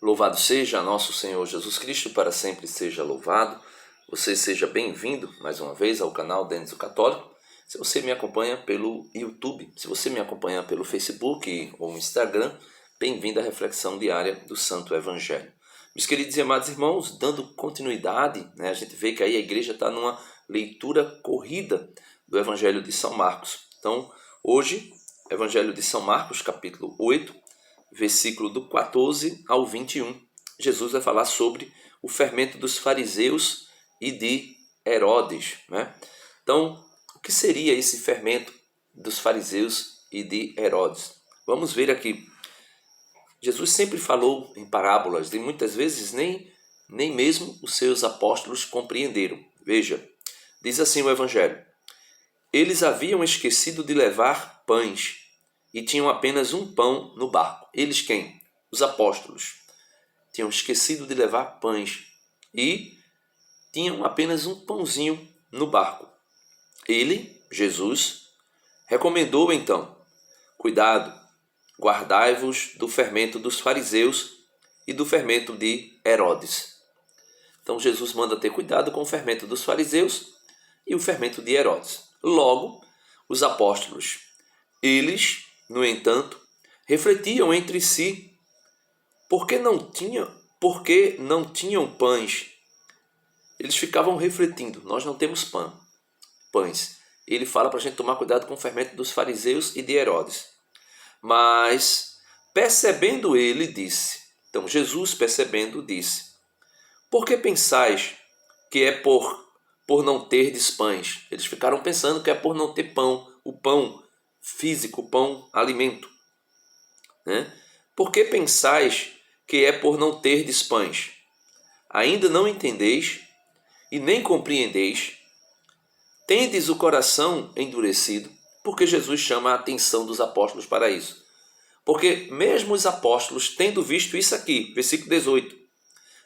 Louvado seja nosso Senhor Jesus Cristo, para sempre seja louvado. Você seja bem-vindo mais uma vez ao canal Denis o Católico. Se você me acompanha pelo YouTube, se você me acompanha pelo Facebook ou Instagram, bem-vindo à reflexão diária do Santo Evangelho. Meus queridos e amados irmãos, dando continuidade, a gente vê que aí a igreja está numa leitura corrida do Evangelho de São Marcos. Então, hoje, Evangelho de São Marcos, capítulo 8, versículo do 14 ao 21. Jesus vai falar sobre o fermento dos fariseus e de Herodes. Então, o que seria esse fermento dos fariseus e de Herodes? Vamos ver aqui. Jesus sempre falou em parábolas e muitas vezes nem mesmo os seus apóstolos compreenderam. Veja, diz assim o Evangelho: eles haviam esquecido de levar pães e tinham apenas um pão no barco. Eles quem? Os apóstolos. Tinham esquecido de levar pães e tinham apenas um pãozinho no barco. Ele, Jesus, recomendou então: cuidado, guardai-vos do fermento dos fariseus e do fermento de Herodes. Então Jesus manda ter cuidado com o fermento dos fariseus e o fermento de Herodes. Logo, os apóstolos, eles, no entanto, refletiam entre si por que não tinham pães. Eles ficavam refletindo: nós não temos pães. Ele fala para a gente tomar cuidado com o fermento dos fariseus e de Herodes. Mas, percebendo ele, disse. Então, Jesus, percebendo, disse: por que pensais que é por não terdes pães? Eles ficaram pensando que é por não ter pão, o pão físico, o pão, alimento. Por que pensais que é por não terdes pães? Ainda não entendeis e nem compreendeis? Tendes o coração endurecido? Porque Jesus chama a atenção dos apóstolos para isso. Porque mesmo os apóstolos, tendo visto isso aqui, versículo 18: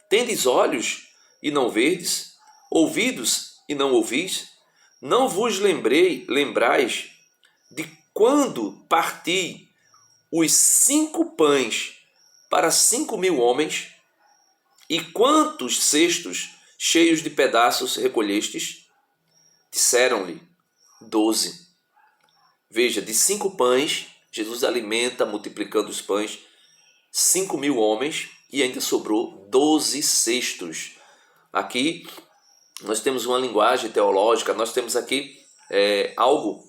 tendes olhos e não verdes, ouvidos e não ouvis? Não vos lembrais de quando parti os 5 pães para 5.000 homens? E quantos cestos cheios de pedaços recolhestes? Disseram-lhe: 12. Veja, de 5 pães, Jesus alimenta, multiplicando os pães, 5.000 homens, e ainda sobrou 12 cestos. Aqui nós temos uma linguagem teológica, nós temos aqui algo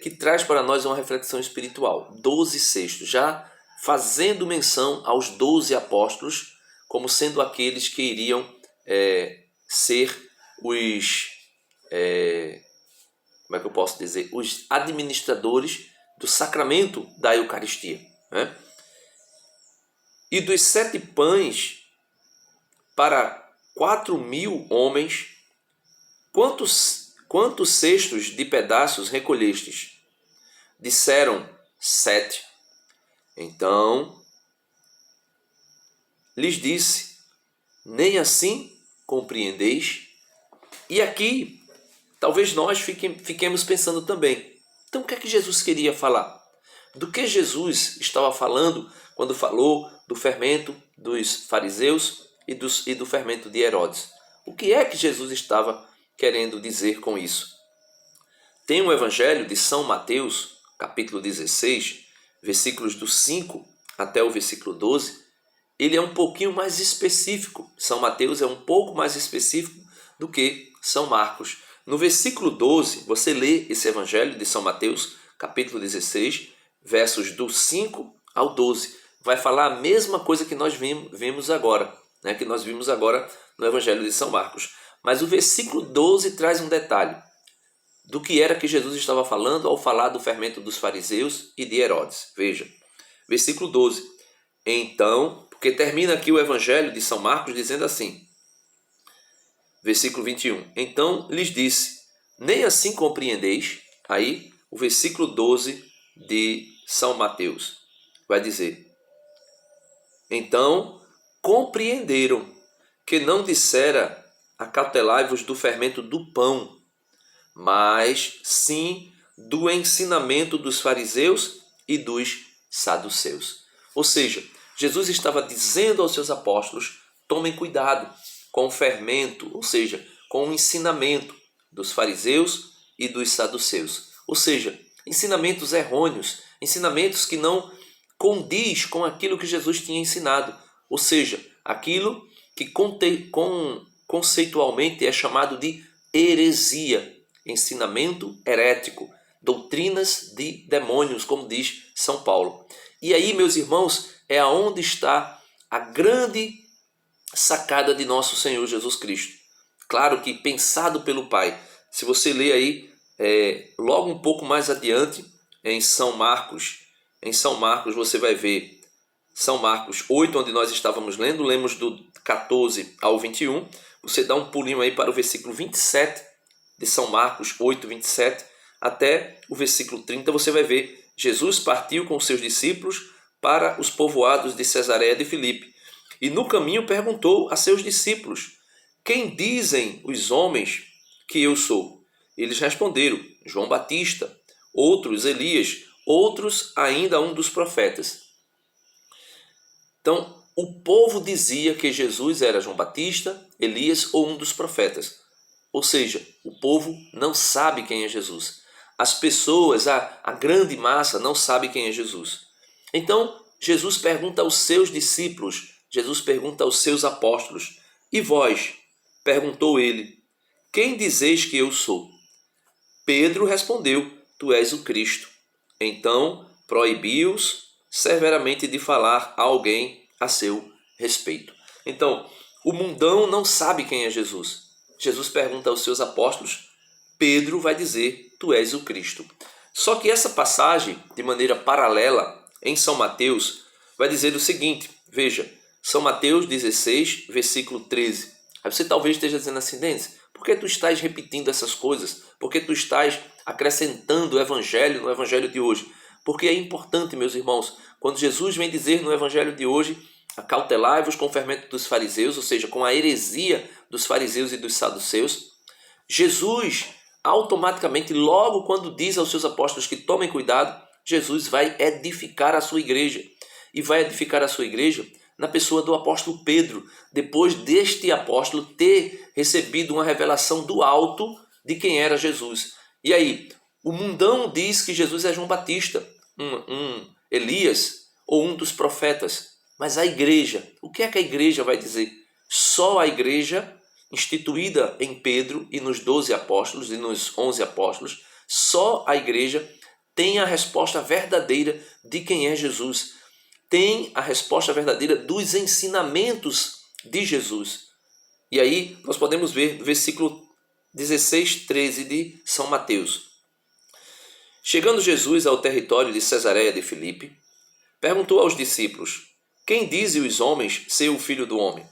que traz para nós uma reflexão espiritual. 12 cestos, já fazendo menção aos 12 apóstolos como sendo aqueles que iriam ser os, como é que eu posso dizer, os administradores do sacramento da Eucaristia. E dos 7 pães para 4.000 homens, quantos cestos de pedaços recolhestes? Disseram: 7. Então lhes disse: nem assim compreendeis? E aqui, talvez nós fiquemos pensando também: então o que é que Jesus queria falar? Do que Jesus estava falando quando falou do fermento dos fariseus e do fermento de Herodes? O que é que Jesus estava querendo dizer com isso? Tem o Evangelho de São Mateus, capítulo 16, versículos do 5 até o versículo 12. Ele é um pouquinho mais específico. São Mateus é um pouco mais específico do que São Marcos. No versículo 12, você lê esse Evangelho de São Mateus, capítulo 16, versos do 5 ao 12. Vai falar a mesma coisa que nós vimos agora, que nós vimos agora no Evangelho de São Marcos. Mas o versículo 12 traz um detalhe do que era que Jesus estava falando ao falar do fermento dos fariseus e de Herodes. Veja, versículo 12. Então, porque termina aqui o Evangelho de São Marcos dizendo assim, versículo 21. Então lhes disse: nem assim compreendeis? Aí o versículo 12 de São Mateus vai dizer: então compreenderam que não dissera: acautelai-vos do fermento do pão, mas sim do ensinamento dos fariseus e dos saduceus. Ou seja, Jesus estava dizendo aos seus apóstolos: tomem cuidado com o fermento, ou seja, com o ensinamento dos fariseus e dos saduceus. Ou seja, ensinamentos errôneos, ensinamentos que não condiz com aquilo que Jesus tinha ensinado. Ou seja, aquilo que conceitualmente é chamado de heresia, ensinamento herético, doutrinas de demônios, como diz São Paulo. E aí, meus irmãos, é aonde está a grande sacada de nosso Senhor Jesus Cristo. Claro que pensado pelo Pai. Se você ler aí, logo um pouco mais adiante, em São Marcos você vai ver São Marcos 8, onde nós estávamos lendo, lemos do 14 ao 21. Você dá um pulinho aí para o versículo 27 de São Marcos 8, 27, até o versículo 30, você vai ver Jesus partiu com seus discípulos para os povoados de Cesareia de Filipe. E no caminho perguntou a seus discípulos: quem dizem os homens que eu sou? Eles responderam: João Batista, outros Elias, outros ainda um dos profetas. Então, o povo dizia que Jesus era João Batista, Elias ou um dos profetas. Ou seja, o povo não sabe quem é Jesus. As pessoas, a grande massa, não sabe quem é Jesus. Então, Jesus pergunta aos seus discípulos, Jesus pergunta aos seus apóstolos: e vós? Perguntou ele: quem dizeis que eu sou? Pedro respondeu: tu és o Cristo. Então, proibiu-os severamente de falar a alguém a seu respeito. Então, o mundão não sabe quem é Jesus. Jesus pergunta aos seus apóstolos, Pedro vai dizer: tu és o Cristo. Só que essa passagem, de maneira paralela, em São Mateus, vai dizer o seguinte, veja, São Mateus 16, versículo 13. Aí você talvez esteja dizendo assim: Denis, por que tu estás repetindo essas coisas? Por que tu estás acrescentando o evangelho no evangelho de hoje? Porque é importante, meus irmãos, quando Jesus vem dizer no evangelho de hoje: acautelai-vos com o fermento dos fariseus, ou seja, com a heresia dos fariseus e dos saduceus, Jesus automaticamente, logo quando diz aos seus apóstolos que tomem cuidado, Jesus vai edificar a sua igreja. E vai edificar a sua igreja na pessoa do apóstolo Pedro, depois deste apóstolo ter recebido uma revelação do alto de quem era Jesus. E aí, o mundão diz que Jesus é João Batista, um Elias ou um dos profetas. Mas a igreja, o que é que a igreja vai dizer? Só a igreja, instituída em Pedro e nos 12 apóstolos e nos 11 apóstolos, só a igreja tem a resposta verdadeira de quem é Jesus. Tem a resposta verdadeira dos ensinamentos de Jesus. E aí nós podemos ver no versículo 16, 13 de São Mateus. Chegando Jesus ao território de Cesareia de Filipe, perguntou aos discípulos: quem dizem os homens ser o filho do homem?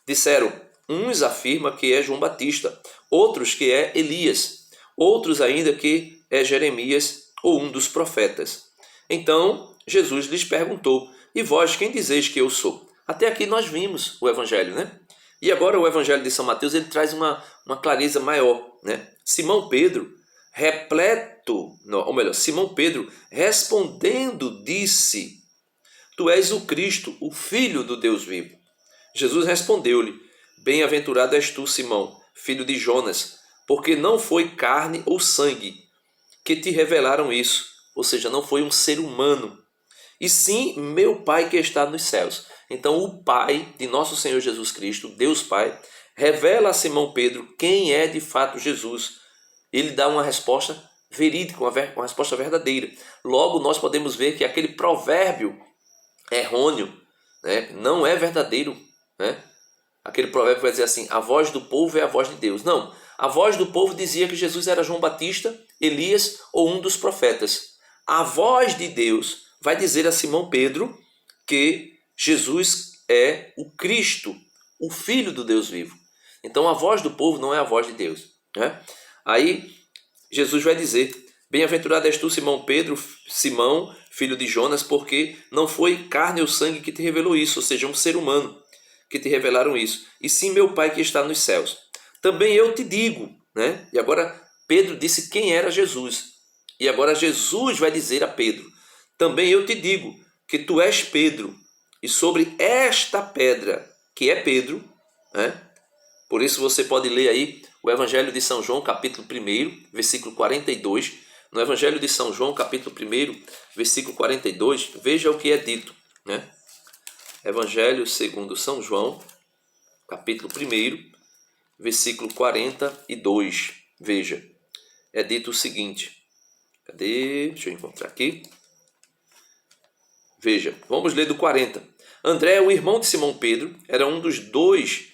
Disseram: uns afirmam que é João Batista, outros que é Elias, outros ainda que é Jeremias ou um dos profetas. Então Jesus lhes perguntou: e vós, quem dizeis que eu sou? Até aqui nós vimos o evangelho, né? E agora o evangelho de São Mateus, ele traz uma clareza maior, né? Simão Pedro respondendo disse: tu és o Cristo, o Filho do Deus vivo. Jesus respondeu-lhe: bem-aventurado és tu, Simão, filho de Jonas, porque não foi carne ou sangue que te revelaram isso, ou seja, não foi um ser humano, e sim meu Pai que está nos céus. Então o Pai de nosso Senhor Jesus Cristo, Deus Pai, revela a Simão Pedro quem é de fato Jesus. Ele dá uma resposta verídica, uma resposta verdadeira. Logo nós podemos ver que aquele provérbio errôneo, né, não é verdadeiro, né? Aquele provérbio vai dizer assim: a voz do povo é a voz de Deus. Não, a voz do povo dizia que Jesus era João Batista, Elias ou um dos profetas. A voz de Deus vai dizer a Simão Pedro que Jesus é o Cristo, o Filho do Deus vivo. Então a voz do povo não é a voz de Deus, né? Aí Jesus vai dizer: bem-aventurado és tu, Simão Pedro, Simão, filho de Jonas, porque não foi carne ou sangue que te revelou isso, ou seja, um ser humano que te revelaram isso, e sim meu Pai que está nos céus. Também eu te digo, né? E agora Pedro disse quem era Jesus. E agora Jesus vai dizer a Pedro: também eu te digo que tu és Pedro, E sobre esta pedra, que é Pedro, né? Por isso você pode ler aí o Evangelho de São João, capítulo 1, versículo 42. No Evangelho de São João, capítulo 1, versículo 42, veja o que é dito, né? Evangelho segundo São João, capítulo 1, versículo 42. Veja, é dito o seguinte. Cadê? Deixa eu encontrar aqui. Veja, vamos ler do 40. André, o irmão de Simão Pedro, era um dos dois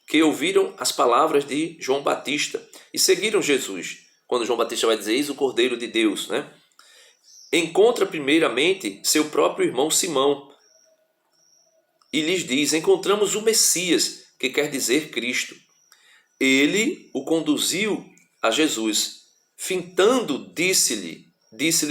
que ouviram as palavras de João Batista e seguiram Jesus. Quando João Batista vai dizer, eis o Cordeiro de Deus, né? Encontra primeiramente seu próprio irmão Simão e lhes diz, encontramos o Messias, que quer dizer Cristo. Ele o conduziu a Jesus. Fintando, disse-lhe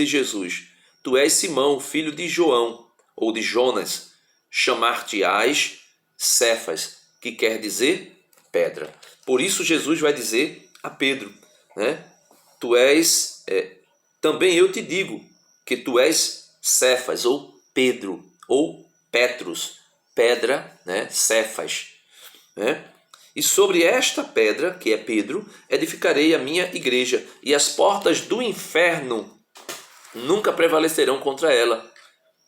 Jesus, tu és Simão, filho de João, ou de Jonas, chamar-te-ás Cefas, que quer dizer pedra. Por isso Jesus vai dizer a Pedro, né? Tu és, também eu te digo, que tu és Cefas, ou Pedro, ou Petrus, pedra, né? Cefas, né? E sobre esta pedra, que é Pedro, edificarei a minha igreja, e as portas do inferno nunca prevalecerão contra ela.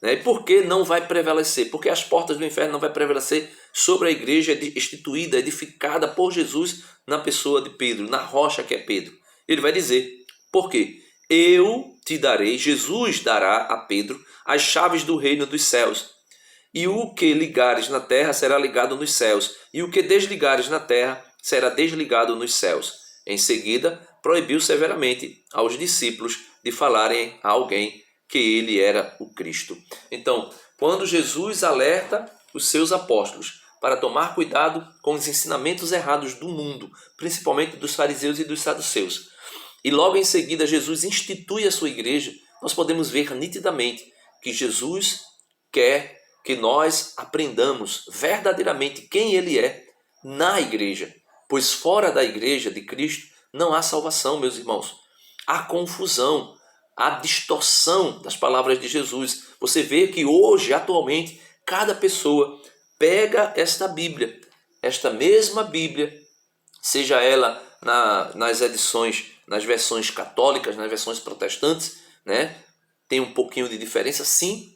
E por que não vai prevalecer? Porque as portas do inferno não vai prevalecer sobre a igreja instituída, edificada por Jesus na pessoa de Pedro, na rocha que é Pedro. Ele vai dizer, por quê? Eu te darei, Jesus dará a Pedro as chaves do reino dos céus. E o que ligares na terra será ligado nos céus, e o que desligares na terra será desligado nos céus. Em seguida, proibiu severamente aos discípulos de falarem a alguém que ele era o Cristo. Então, quando Jesus alerta os seus apóstolos para tomar cuidado com os ensinamentos errados do mundo, principalmente dos fariseus e dos saduceus, e logo em seguida Jesus institui a sua igreja, nós podemos ver nitidamente que Jesus quer que nós aprendamos verdadeiramente quem ele é na igreja, pois fora da igreja de Cristo não há salvação, meus irmãos. Há confusão, há distorção das palavras de Jesus. Você vê que hoje, atualmente, cada pessoa pega esta Bíblia, esta mesma Bíblia, seja ela nas edições, nas versões católicas, nas versões protestantes, né? Tem um pouquinho de diferença, sim,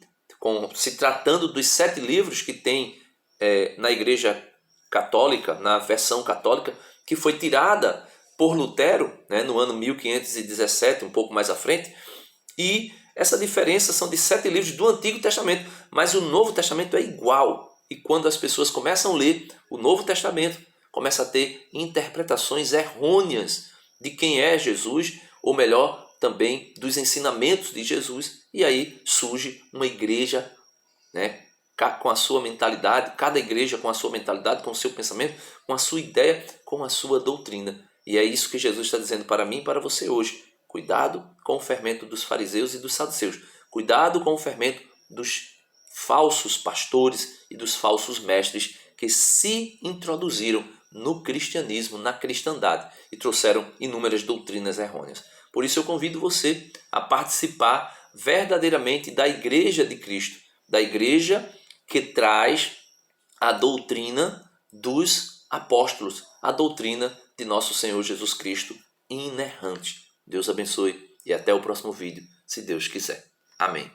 se tratando dos 7 livros que tem na Igreja Católica, na versão católica, que foi tirada por Lutero, né, no ano 1517, um pouco mais à frente, e essa diferença são de 7 livros do Antigo Testamento, mas o Novo Testamento é igual. E quando as pessoas começam a ler o Novo Testamento, começa a ter interpretações errôneas de quem é Jesus, ou melhor, também dos ensinamentos de Jesus, e aí surge uma igreja, né, com a sua mentalidade, cada igreja com a sua mentalidade, com o seu pensamento, com a sua ideia, com a sua doutrina. E é isso que Jesus está dizendo para mim e para você hoje. Cuidado com o fermento dos fariseus e dos saduceus. Cuidado com o fermento dos falsos pastores e dos falsos mestres que se introduziram no cristianismo, na cristandade, e trouxeram inúmeras doutrinas errôneas. Por isso eu convido você a participar verdadeiramente da Igreja de Cristo, da igreja que traz a doutrina dos apóstolos, a doutrina de nosso Senhor Jesus Cristo inerrante. Deus abençoe e até o próximo vídeo, se Deus quiser. Amém.